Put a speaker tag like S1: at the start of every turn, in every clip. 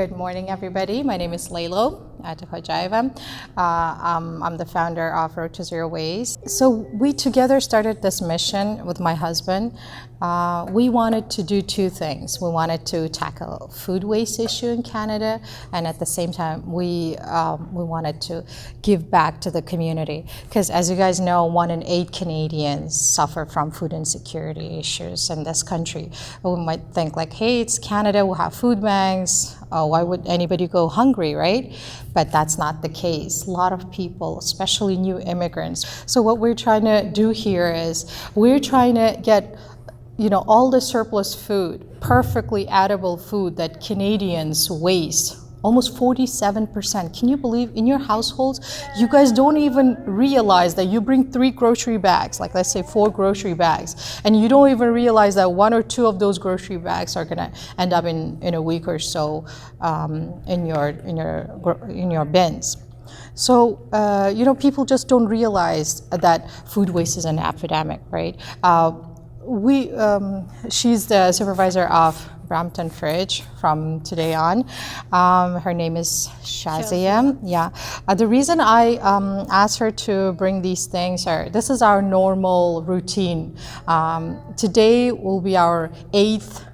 S1: Good morning, everybody. My name is Laylo Atahojaiva. I'm the founder of Road to Zero Waste. So we together started this mission with my husband. We wanted to do two things. We wanted to tackle food waste issue in Canada, and at the same time, we wanted to give back to the community. Because as you guys know, 1 in 8 Canadians suffer from food insecurity issues in this country. We might think like, hey, it's Canada, we'll have food banks. Why would anybody go hungry, right? But that's not the case. A lot of people, especially new immigrants. So what we're trying to do here is we're trying to get all the surplus food, perfectly edible food that Canadians waste, almost 47%. Can you believe in your households, you guys don't even realize that you bring 3 grocery bags, like let's say 4 grocery bags, and you don't even realize that 1 or 2 of those grocery bags are gonna end up in a week or so in your bins. So, people just don't realize that food waste is an epidemic, right? She's the supervisor of Brampton Fridge from today on. Her name is Shazia. Yeah. The reason I asked her to bring these things this is our normal routine. Today will be our 8th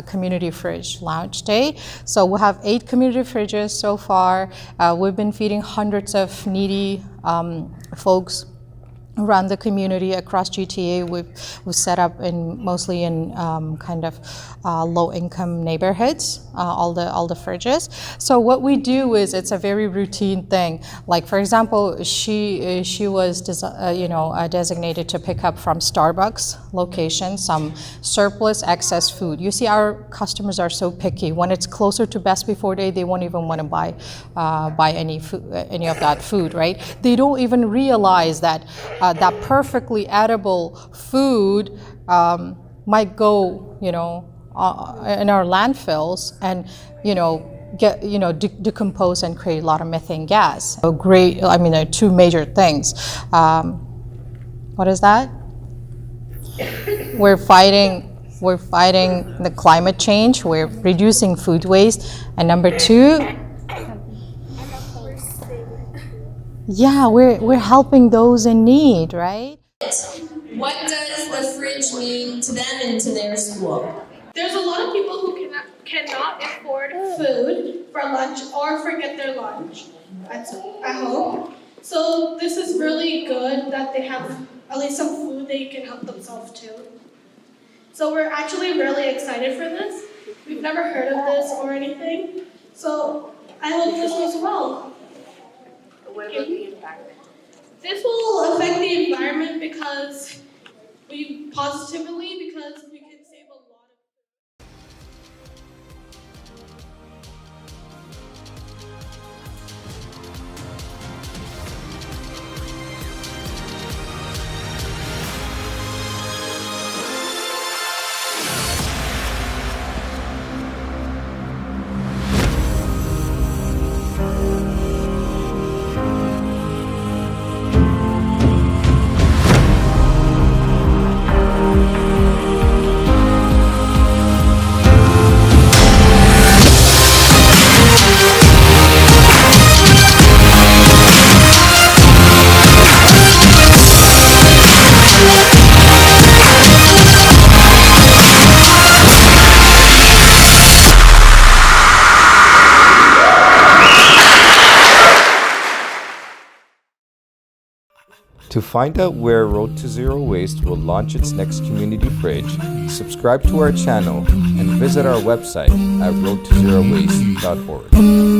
S1: community fridge launch day. So we'll have 8 community fridges so far. We've been feeding hundreds of needy folks around the community across GTA. We've set up mostly in low-income neighborhoods, all the fridges. So what we do is it's a very routine thing. Like for example, she was designated to pick up from Starbucks location some surplus excess food. You see, our customers are so picky. When it's closer to best before day, they won't even want to buy any of that food, right? They don't even realize that that perfectly edible food might go, in our landfills and, decompose and create a lot of methane gas. So there are 2 major things. What is that? We're fighting the climate change. We're reducing food waste, and number 2. Yeah, we're helping those in need, right?
S2: What does the fridge mean to them and to their school?
S3: There's a lot of people who cannot afford food for lunch or forget their lunch at home. So this is really good that they have at least some food they can help themselves to. So we're actually really excited for this. We've never heard of this or anything. So I hope this goes well.
S4: What about the environment?
S3: This will affect the environment because we can save a lot of.
S5: To find out where Road to Zero Waste will launch its next community fridge, subscribe to our channel and visit our website at roadtozerowaste.org.